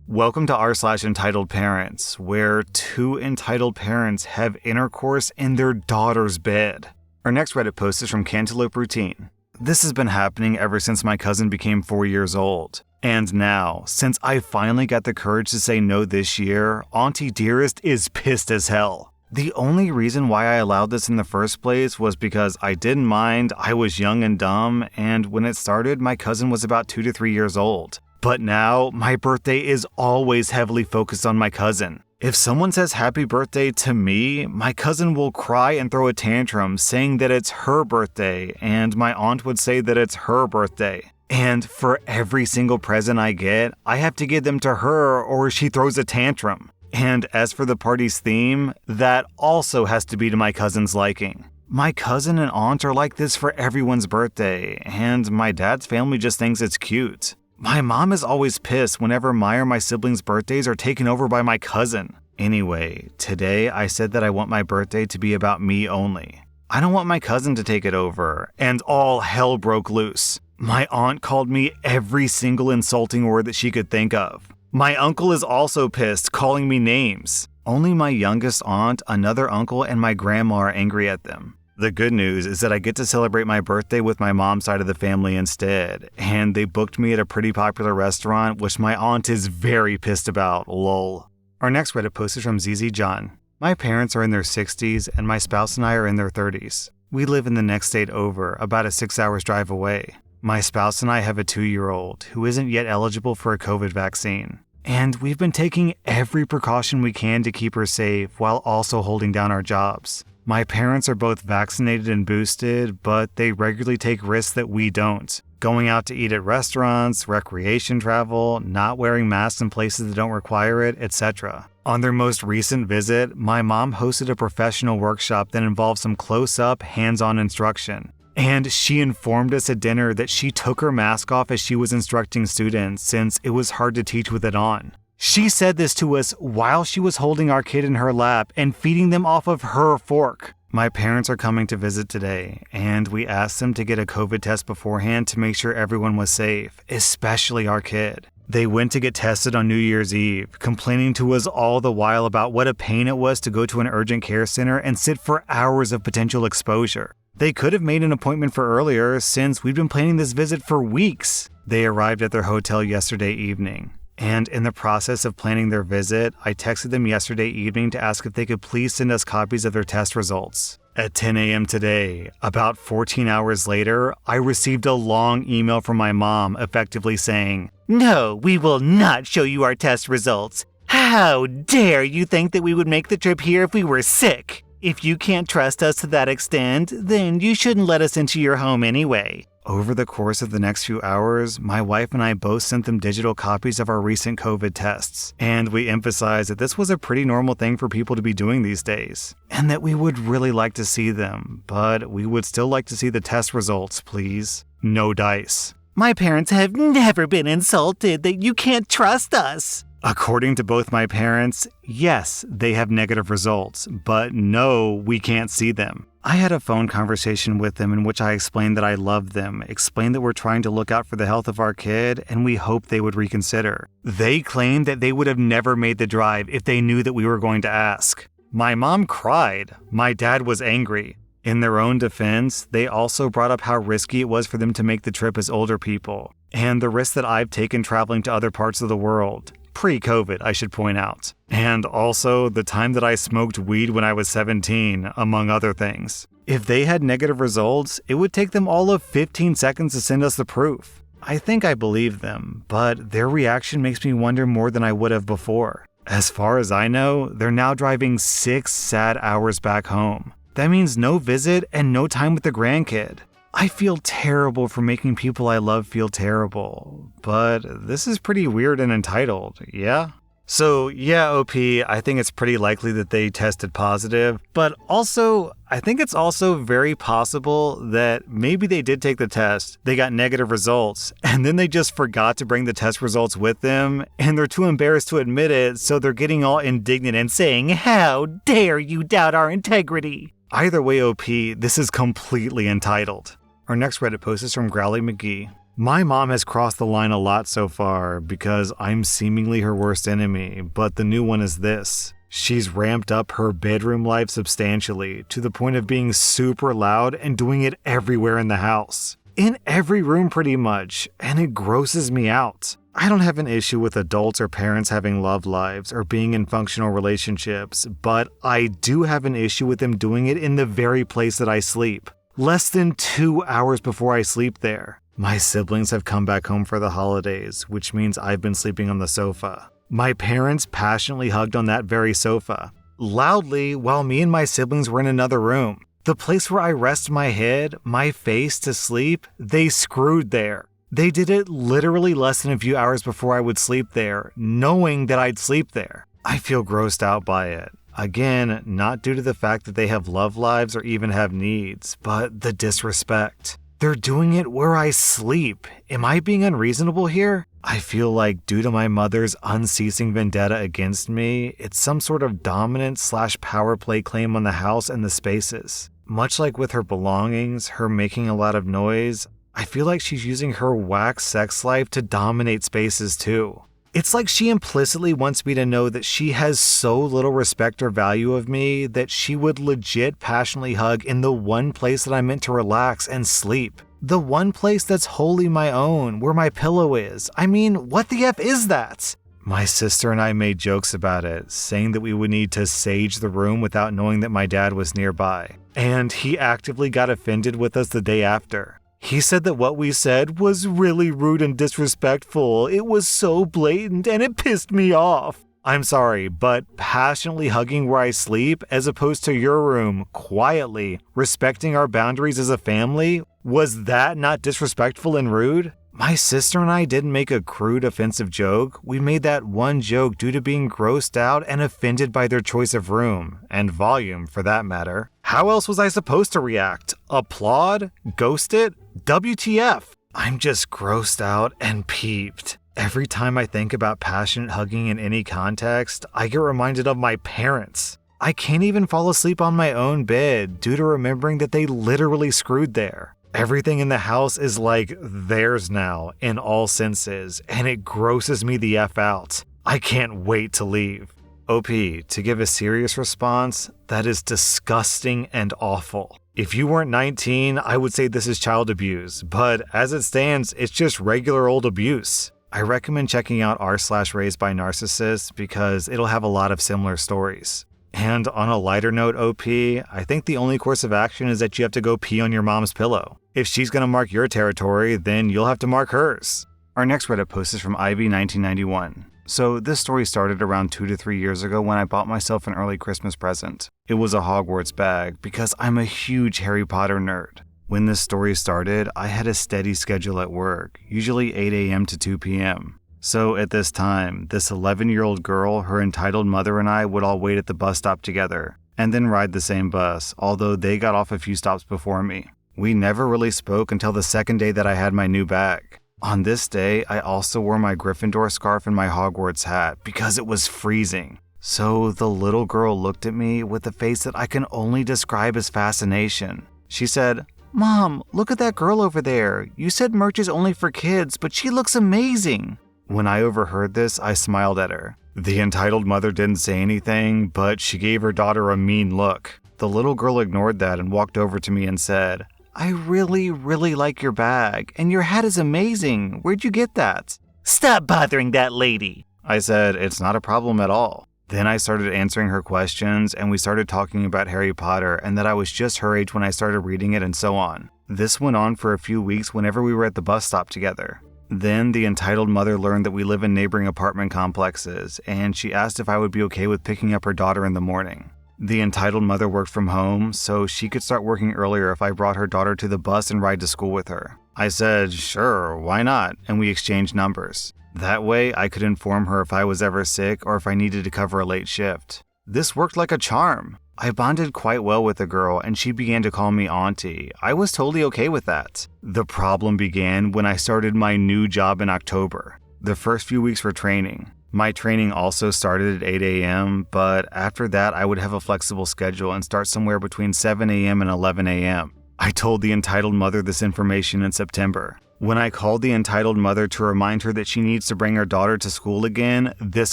Welcome to rSlash Entitled Parents, where two entitled parents have intercourse in their daughter's bed. Our next Reddit post is from Cantaloupe Routine. This has been happening ever since my cousin became 4 years old. And now, since I finally got the courage to say no this year, Auntie Dearest is pissed as hell. The only reason why I allowed this in the first place was because I didn't mind, I was young and dumb, and when it started, my cousin was about 2 to 3 years old. But now, my birthday is always heavily focused on my cousin. If someone says happy birthday to me, my cousin will cry and throw a tantrum saying that it's her birthday, and my aunt would say that it's her birthday. And for every single present I get, I have to give them to her or she throws a tantrum. And as for the party's theme, that also has to be to my cousin's liking. My cousin and aunt are like this for everyone's birthday, and my dad's family just thinks it's cute. My mom is always pissed whenever my or my siblings' birthdays are taken over by my cousin. Anyway, today I said that I want my birthday to be about me only. I don't want my cousin to take it over, and all hell broke loose. My aunt called me every single insulting word that she could think of. My uncle is also pissed, calling me names. Only my youngest aunt, another uncle, and my grandma are angry at them. The good news is that I get to celebrate my birthday with my mom's side of the family instead, and they booked me at a pretty popular restaurant, which my aunt is very pissed about, lol. Our next Reddit post is from ZZ John. My parents are in their 60s, and my spouse and I are in their 30s. We live in the next state over, about a 6 hours drive away. My spouse and I have a 2-year-old who isn't yet eligible for a COVID vaccine. And we've been taking every precaution we can to keep her safe while also holding down our jobs. My parents are both vaccinated and boosted, but they regularly take risks that we don't. Going out to eat at restaurants, recreation travel, not wearing masks in places that don't require it, etc. On their most recent visit, my mom hosted a professional workshop that involved some close-up, hands-on instruction. And she informed us at dinner that she took her mask off as she was instructing students since it was hard to teach with it on. She said this to us while she was holding our kid in her lap and feeding them off of her fork. My parents are coming to visit today, and we asked them to get a COVID test beforehand to make sure everyone was safe, especially our kid. They went to get tested on New Year's Eve, complaining to us all the while about what a pain it was to go to an urgent care center and sit for hours of potential exposure. They could have made an appointment for earlier since we've been planning this visit for weeks. They arrived at their hotel yesterday evening. And in the process of planning their visit, I texted them yesterday evening to ask if they could please send us copies of their test results. At 10 a.m. today, about 14 hours later, I received a long email from my mom effectively saying, "No, we will not show you our test results. How dare you think that we would make the trip here if we were sick? If you can't trust us to that extent, then you shouldn't let us into your home anyway." Over the course of the next few hours, my wife and I both sent them digital copies of our recent COVID tests, and we emphasized that this was a pretty normal thing for people to be doing these days, and that we would really like to see them, but we would still like to see the test results, please. No dice. My parents have never been insulted that you can't trust us. According to both my parents, yes, they have negative results, but no, we can't see them. I had a phone conversation with them in which I explained that I loved them, explained that we're trying to look out for the health of our kid, and we hoped they would reconsider. They claimed that they would have never made the drive if they knew that we were going to ask. My mom cried. My dad was angry. In their own defense, they also brought up how risky it was for them to make the trip as older people, and the risk that I've taken traveling to other parts of the world. Pre-COVID, I should point out. And also the time that I smoked weed when I was 17, among other things. If they had negative results, it would take them all of 15 seconds to send us the proof. I think I believe them, but their reaction makes me wonder more than I would have before. As far as I know, they're now driving 6 sad hours back home. That means no visit and no time with the grandkid. I feel terrible for making people I love feel terrible, but this is pretty weird and entitled, yeah? So yeah, OP, I think it's pretty likely that they tested positive, but also, I think it's also very possible that maybe they did take the test, they got negative results, and then they just forgot to bring the test results with them, and they're too embarrassed to admit it, so they're getting all indignant and saying, "How dare you doubt our integrity?" Either way, OP, this is completely entitled. Our next Reddit post is from Growly McGee. My mom has crossed the line a lot so far because I'm seemingly her worst enemy, but the new one is this. She's ramped up her bedroom life substantially to the point of being super loud and doing it everywhere in the house. In every room pretty much, and it grosses me out. I don't have an issue with adults or parents having love lives or being in functional relationships, but I do have an issue with them doing it in the very place that I sleep. Less than 2 hours before I sleep there. My siblings have come back home for the holidays, which means I've been sleeping on the sofa. My parents passionately hugged on that very sofa, loudly while me and my siblings were in another room. The place where I rest my head, my face to sleep, they screwed there. They did it literally less than a few hours before I would sleep there, knowing that I'd sleep there. I feel grossed out by it. Again, not due to the fact that they have love lives or even have needs, but the disrespect. They're doing it where I sleep. Am I being unreasonable here? I feel like due to my mother's unceasing vendetta against me, it's some sort of dominant/power play claim on the house and the spaces. Much like with her belongings, her making a lot of noise, I feel like she's using her whack sex life to dominate spaces too. It's like she implicitly wants me to know that she has so little respect or value of me that she would legit passionately hug in the one place that I'm meant to relax and sleep. The one place that's wholly my own, where my pillow is. I mean, what the F is that? My sister and I made jokes about it, saying that we would need to sage the room without knowing that my dad was nearby. And he actively got offended with us the day after. He said that what we said was really rude and disrespectful. It was so blatant and it pissed me off. I'm sorry, but passionately hugging where I sleep as opposed to your room, quietly, respecting our boundaries as a family, was that not disrespectful and rude? My sister and I didn't make a crude, offensive joke. We made that one joke due to being grossed out and offended by their choice of room, and volume for that matter. How else was I supposed to react? Applaud? Ghost it? WTF? I'm just grossed out and peeved. Every time I think about passionate hugging in any context, I get reminded of my parents. I can't even fall asleep on my own bed due to remembering that they literally screwed there. Everything in the house is like theirs now in all senses, and it grosses me the F out. I can't wait to leave. OP, to give a serious response, that is disgusting and awful. If you weren't 19, I would say this is child abuse, but as it stands, it's just regular old abuse. I recommend checking out rSlash Raised by Narcissists because it'll have a lot of similar stories. And on a lighter note, OP, I think the only course of action is that you have to go pee on your mom's pillow. If she's gonna mark your territory, then you'll have to mark hers. Our next Reddit post is from Ivy1991. So this story started around 2 to 3 years ago when I bought myself an early Christmas present. It was a Hogwarts bag because I'm a huge Harry Potter nerd. When this story started, I had a steady schedule at work, usually 8 a.m. to 2 p.m. So at this time, this 11-year-old girl, her entitled mother, and I would all wait at the bus stop together, and then ride the same bus, although they got off a few stops before me. We never really spoke until the second day that I had my new bag. On this day, I also wore my Gryffindor scarf and my Hogwarts hat because it was freezing. So the little girl looked at me with a face that I can only describe as fascination. She said, "Mom, look at that girl over there. You said merch is only for kids, but she looks amazing." When I overheard this, I smiled at her. The entitled mother didn't say anything, but she gave her daughter a mean look. The little girl ignored that and walked over to me and said, "I really, really like your bag, and your hat is amazing. Where'd you get that?" Stop bothering that lady. I said, "It's not a problem at all." Then I started answering her questions, and we started talking about Harry Potter and that I was just her age when I started reading it and so on. This went on for a few weeks whenever we were at the bus stop together. Then the entitled mother learned that we live in neighboring apartment complexes, and she asked if I would be okay with picking up her daughter in the morning. The entitled mother worked from home, so she could start working earlier if I brought her daughter to the bus and ride to school with her. I said, "Sure, why not?" and we exchanged numbers. That way, I could inform her if I was ever sick or if I needed to cover a late shift. This worked like a charm. I bonded quite well with the girl and she began to call me auntie. I was totally okay with that. The problem began when I started my new job in October. The first few weeks were training. My training also started at 8 a.m., but after that I would have a flexible schedule and start somewhere between 7 a.m. and 11 a.m. I told the entitled mother this information in September. When I called the entitled mother to remind her that she needs to bring her daughter to school again, this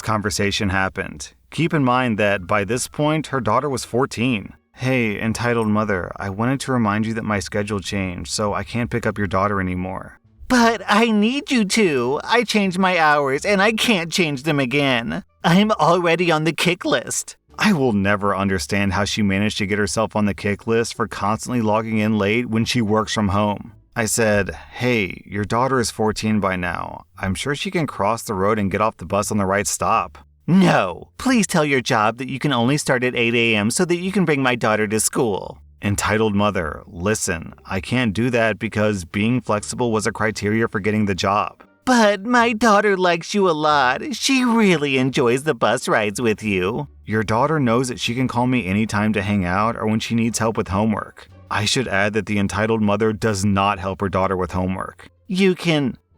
conversation happened. Keep in mind that by this point, her daughter was 14. Hey, entitled mother, I wanted to remind you that my schedule changed, so I can't pick up your daughter anymore. But I need you to. I changed my hours and I can't change them again. I'm already on the kick list. I will never understand how she managed to get herself on the kick list for constantly logging in late when she works from home. I said, hey, your daughter is 14 by now. I'm sure she can cross the road and get off the bus on the right stop. No, please tell your job that you can only start at 8 a.m. so that you can bring my daughter to school. Entitled mother, listen, I can't do that because being flexible was a criteria for getting the job. But my daughter likes you a lot. She really enjoys the bus rides with you. Your daughter knows that she can call me anytime to hang out or when she needs help with homework. I should add that the entitled mother does not help her daughter with homework.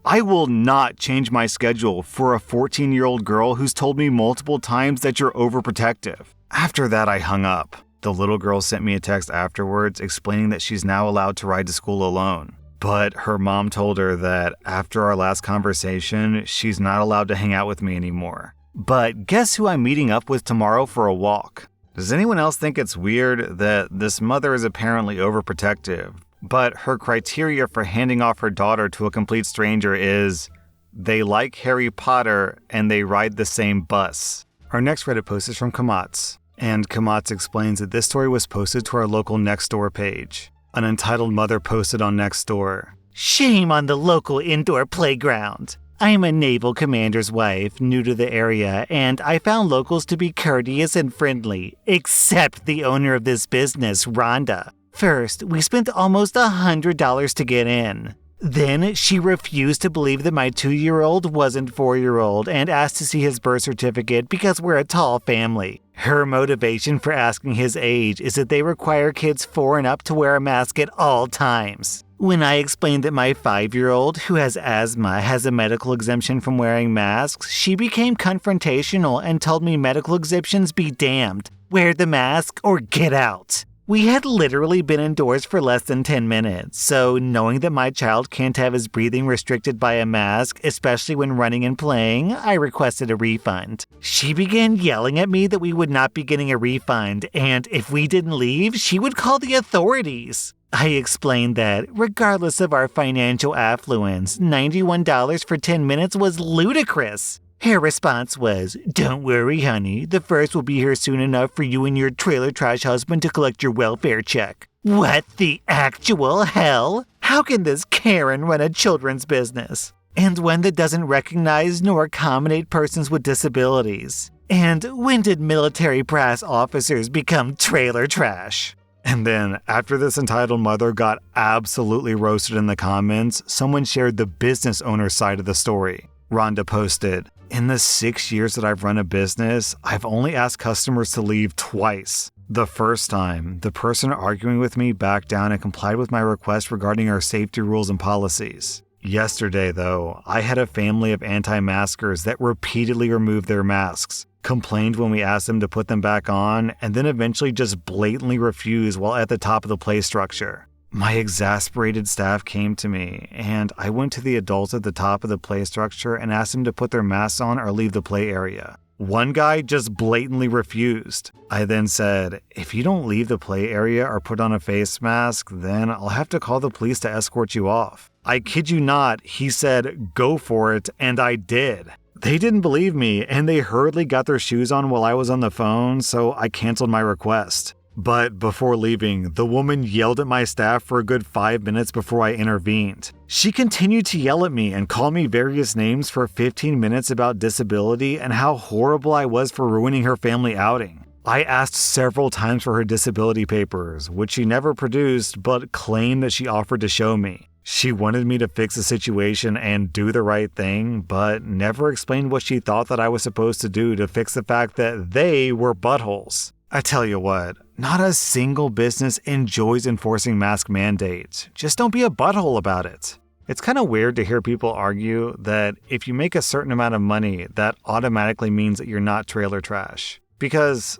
I will not change my schedule for a 14-year-old girl who's told me multiple times that you're overprotective. After that, I hung up. The little girl sent me a text afterwards explaining that she's now allowed to ride to school alone. But her mom told her that after our last conversation, she's not allowed to hang out with me anymore. But guess who I'm meeting up with tomorrow for a walk? Does anyone else think it's weird that this mother is apparently overprotective, but her criteria for handing off her daughter to a complete stranger is they like Harry Potter and they ride the same bus? Our next Reddit post is from Kamats. And Kamats explains that this story was posted to our local Nextdoor page. An entitled mother posted on Nextdoor. Shame on the local indoor playground. I am a naval commander's wife, new to the area, and I found locals to be courteous and friendly, except the owner of this business, Rhonda. First, we spent almost $100 to get in. Then, she refused to believe that my 2-year-old wasn't 4-year-old and asked to see his birth certificate because we're a tall family. Her motivation for asking his age is that they require kids 4 and up to wear a mask at all times. When I explained that my 5-year-old, who has asthma, has a medical exemption from wearing masks, she became confrontational and told me medical exemptions be damned. Wear the mask or get out. We had literally been indoors for less than 10 minutes, so knowing that my child can't have his breathing restricted by a mask, especially when running and playing, I requested a refund. She began yelling at me that we would not be getting a refund, and if we didn't leave, she would call the authorities. I explained that, regardless of our financial affluence, $91 for 10 minutes was ludicrous. Her response was, "Don't worry, honey. The first will be here soon enough for you and your trailer trash husband to collect your welfare check." What the actual hell? How can this Karen run a children's business? And one that doesn't recognize nor accommodate persons with disabilities? And when did military brass officers become trailer trash? And then, after this entitled mother got absolutely roasted in the comments, someone shared the business owner's side of the story. Rhonda posted, "In the 6 years that I've run a business, I've only asked customers to leave twice. The first time, the person arguing with me backed down and complied with my request regarding our safety rules and policies. Yesterday, though, I had a family of anti-maskers that repeatedly removed their masks, complained when we asked them to put them back on, and then eventually just blatantly refused while at the top of the play structure. My exasperated staff came to me, and I went to the adults at the top of the play structure and asked them to put their masks on or leave the play area. One guy just blatantly refused. I then said, if you don't leave the play area or put on a face mask, then I'll have to call the police to escort you off. I kid you not, he said, go for it, and I did. They didn't believe me, and they hurriedly got their shoes on while I was on the phone, so I canceled my request. But before leaving, the woman yelled at my staff for a good 5 minutes before I intervened. She continued to yell at me and call me various names for 15 minutes about disability and how horrible I was for ruining her family outing. I asked several times for her disability papers, which she never produced but claimed that she offered to show me. She wanted me to fix the situation and do the right thing, but never explained what she thought that I was supposed to do to fix the fact that they were buttholes. I tell you what, not a single business enjoys enforcing mask mandates. Just don't be a butthole about it. It's kind of weird to hear people argue that if you make a certain amount of money, that automatically means that you're not trailer trash. Because,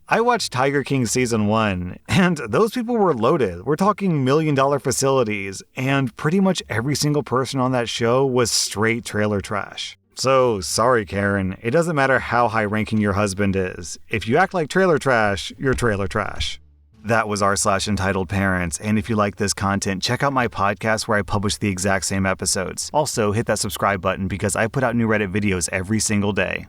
I I watched Tiger King Season 1, and those people were loaded. We're talking million-dollar facilities, and pretty much every single person on that show was straight trailer trash. So, sorry Karen, it doesn't matter how high-ranking your husband is. If you act like trailer trash, you're trailer trash. That was rSlash Entitled Parents, and if you like this content, check out my podcast where I publish the exact same episodes. Also, hit that subscribe button because I put out new Reddit videos every single day.